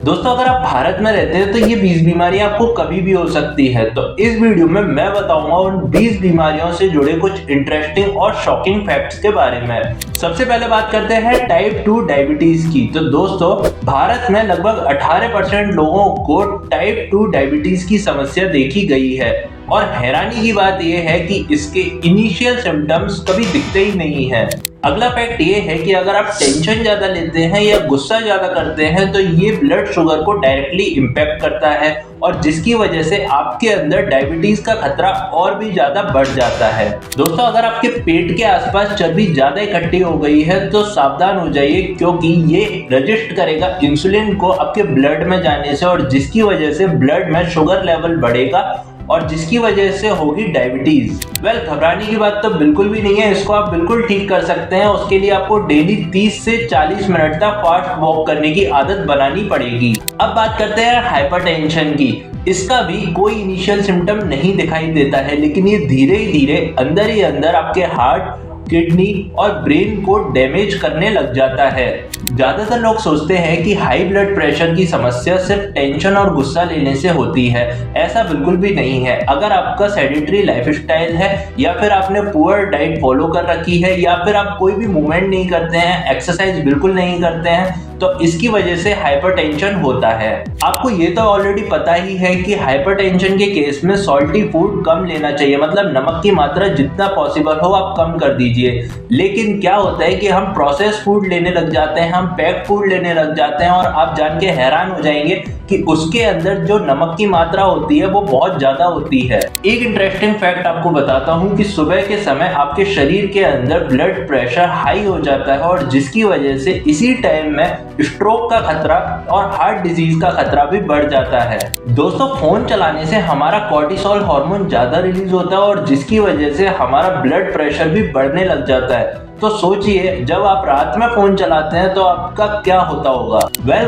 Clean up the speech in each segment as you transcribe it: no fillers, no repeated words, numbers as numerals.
दोस्तों, अगर आप भारत में रहते हैं तो ये 20 बीमारियां आपको कभी भी हो सकती है। तो इस वीडियो में मैं बताऊंगा उन 20 बीमारियों से जुड़े कुछ इंटरेस्टिंग और शॉकिंग फैक्ट्स के बारे में। सबसे पहले बात करते हैं टाइप 2 डायबिटीज की। तो दोस्तों, भारत में लगभग 18% लोगों को टाइप 2 डायबिटीज की समस्या देखी गई है और हैरानी की बात यह है कि इसके इनिशियल सिम्टम्स कभी दिखते ही नहीं है। अगला फैक्ट ये है कि अगर आप टेंशन ज्यादा लेते हैं या गुस्सा ज्यादा करते हैं तो ये ब्लड शुगर को डायरेक्टली इम्पैक्ट करता है और जिसकी वजह से आपके अंदर डायबिटीज का खतरा और भी ज्यादा बढ़ जाता है। दोस्तों, अगर आपके पेट के आसपास चर्बी ज्यादा इकट्ठी हो गई है तो सावधान हो जाइए, क्योंकि ये रजिस्ट करेगा इंसुलिन को आपके ब्लड में जाने से और जिसकी वजह से ब्लड में शुगर लेवल बढ़ेगा और जिसकी वजह से होगी डायबिटीज। घबराने की बात तो बिल्कुल भी नहीं है, इसको आप बिल्कुल ठीक कर सकते हैं। उसके लिए आपको डेली 30 से 40 मिनट तक फास्ट वॉक करने की आदत बनानी पड़ेगी। अब बात करते हैं हाइपरटेंशन की। इसका भी कोई इनिशियल सिम्टम नहीं दिखाई देता है, लेकिन ये धीरे धीरे अंदर ही अंदर आपके हार्ट, किडनी और ब्रेन को डैमेज करने लग जाता है। ज्यादातर लोग सोचते हैं कि हाई ब्लड प्रेशर की समस्या सिर्फ टेंशन और गुस्सा लेने से होती है। ऐसा बिल्कुल भी नहीं है। अगर आपका सेडेंटरी लाइफस्टाइल है या फिर आपने पुअर डाइट फॉलो कर रखी है या फिर आप कोई भी मूवमेंट नहीं करते हैं, एक्सरसाइज बिल्कुल नहीं करते हैं, तो इसकी वजह से हाइपरटेंशन होता है। आपको ये तो ऑलरेडी पता ही है कि हाइपरटेंशन के केस में सॉल्टी फूड कम लेना चाहिए, मतलब नमक की मात्रा जितना पॉसिबल हो आप कम कर दीजिए। लेकिन क्या होता है कि हम प्रोसेस फूड लेने लग जाते हैं, हम पैक फूड लेने लग जाते हैं और आप जान के हैरान हो जाएंगे कि उसके अंदर जो नमक की मात्रा होती है वो बहुत ज्यादा होती है। एक इंटरेस्टिंग फैक्ट आपको बताता हूँ कि सुबह के समय आपके शरीर के अंदर ब्लड प्रेशर हाई हो जाता है और जिसकी वजह से इसी टाइम में स्ट्रोक का खतरा और हार्ट डिजीज का खतरा भी बढ़ जाता है। दोस्तों, फोन चलाने से हमारा कॉर्टिसोल हार्मोन ज्यादा रिलीज होता है और जिसकी वजह से हमारा ब्लड प्रेशर भी बढ़ने लग जाता है। तो सोचिए, जब आप रात में फोन चलाते हैं तो आपका क्या होता होगा।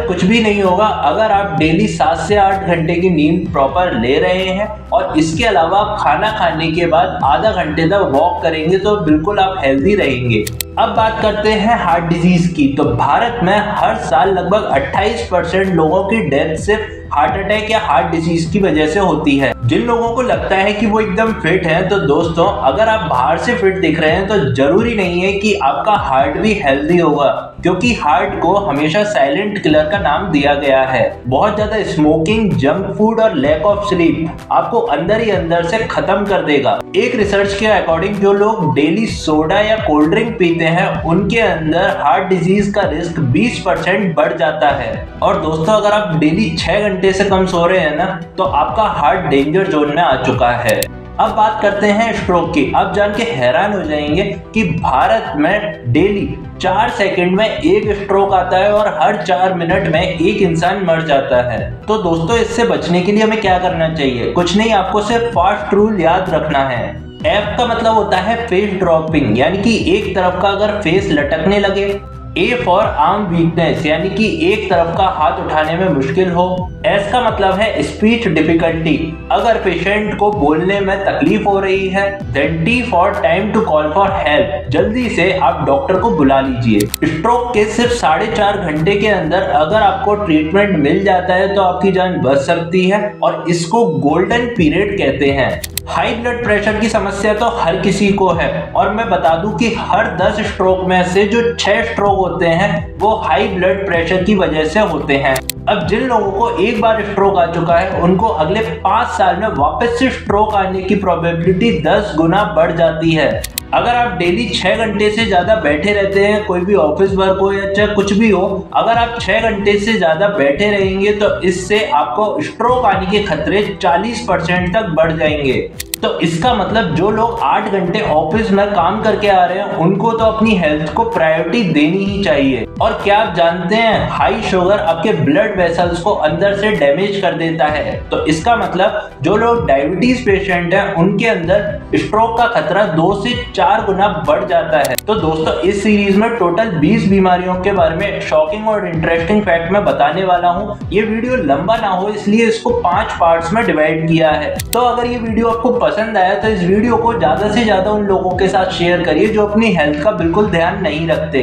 कुछ भी नहीं होगा। अगर आप डेली 7 से 8 घंटे की नींद प्रॉपर ले रहे हैं और इसके अलावा आप खाना खाने के बाद आधा घंटे तक वॉक करेंगे तो बिल्कुल आप हेल्दी रहेंगे। अब बात करते हैं हार्ट डिजीज की। तो भारत में हर साल लगभग 28% लोगों की डेथ सिर्फ हार्ट अटैक या हार्ट डिजीज की वजह से होती है। जिन लोगों को लगता है कि वो एकदम फिट हैं, तो दोस्तों, अगर आप बाहर से फिट दिख रहे हैं तो जरूरी नहीं है कि आपका हार्ट भी हेल्दी होगा, क्योंकि हार्ट को हमेशा साइलेंट किलर का नाम दिया गया है। बहुत ज्यादा स्मोकिंग, जंक फूड और लैक ऑफ स्लीप आपको अंदर ही अंदर से खत्म कर देगा। एक रिसर्च के अकॉर्डिंग जो लोग डेली सोडा या कोल्ड ड्रिंक पीते हैं उनके अंदर हार्ट डिजीज का रिस्क 20% बढ़ जाता है। और दोस्तों, अगर आप डेली 6 घंटे से कम सो रहे हैं ना, तो आपका हार्ट डेंजर जोन में आ चुका है। अब बात करते हैं स्ट्रोक की। आप जान के हैरान हो जाएंगे कि भारत में डेली 4 सेकंड में एक स्ट्रोक आता है और हर 4 मिनट में एक इंसान मर जाता है। तो दोस्तों, इससे बचने के लिए हमें क्या करना चाहिए? कुछ नहीं, आपको सिर्फ फास्ट रूल याद रखना है। एफ का मतलब होता है फेस ड्रॉपिंग, यानी कि एक तरफ का अगर फेस लटकने लगे। ए फॉर आर्म वीकनेस, यानी कि एक तरफ का हाथ उठाने में मुश्किल हो। एस का मतलब है स्पीच डिफिकल्टी, अगर पेशेंट को बोलने में तकलीफ हो रही है। Then T for time to call for help, जल्दी से आप डॉक्टर को बुला लीजिए। स्ट्रोक के सिर्फ 4.5 घंटे के अंदर अगर आपको ट्रीटमेंट मिल जाता है तो आपकी जान बच सकती है और इसको गोल्डन पीरियड कहते हैं। हाई ब्लड प्रेशर की समस्या तो हर किसी को है और मैं बता दूं कि हर 10 स्ट्रोक में से जो 6 स्ट्रोक होते हैं वो हाई ब्लड प्रेशर की वजह से होते हैं। अब जिन लोगों को एक बार स्ट्रोक आ चुका है उनको अगले 5 साल में वापस से स्ट्रोक आने की प्रोबेबिलिटी 10 गुना बढ़ जाती है। अगर आप डेली 6 घंटे से ज्यादा बैठे रहते हैं, कोई भी ऑफिस वर्क हो या चाहे कुछ भी हो, अगर आप 6 घंटे से ज्यादा बैठे रहेंगे तो इससे आपको स्ट्रोक आने के खतरे 40% तक बढ़ जाएंगे। तो इसका मतलब जो लोग 8 घंटे ऑफिस में काम करके आ रहे हैं उनको तो अपनी हेल्थ को प्रायोरिटी देनी ही चाहिए। और क्या आप जानते हैं, हाई शुगर आपके ब्लड वेसल्स को अंदर से डैमेज कर देता है। तो इसका मतलब जो लोग डायबिटीज पेशेंट हैं उनके अंदर स्ट्रोक का खतरा 2 से 4 गुना बढ़ जाता है। तो दोस्तों, इस सीरीज में टोटल 20 बीमारियों के बारे में शॉकिंग और इंटरेस्टिंग फैक्ट मैं बताने वाला हूँ। ये वीडियो लंबा ना हो इसलिए इसको 5 पार्ट्स में डिवाइड किया है। तो अगर ये वीडियो आपको पसंद आया तो इस वीडियो को ज्यादा से ज्यादा उन लोगों के साथ शेयर करिए जो अपनी हेल्थ का बिल्कुल ध्यान नहीं रखते।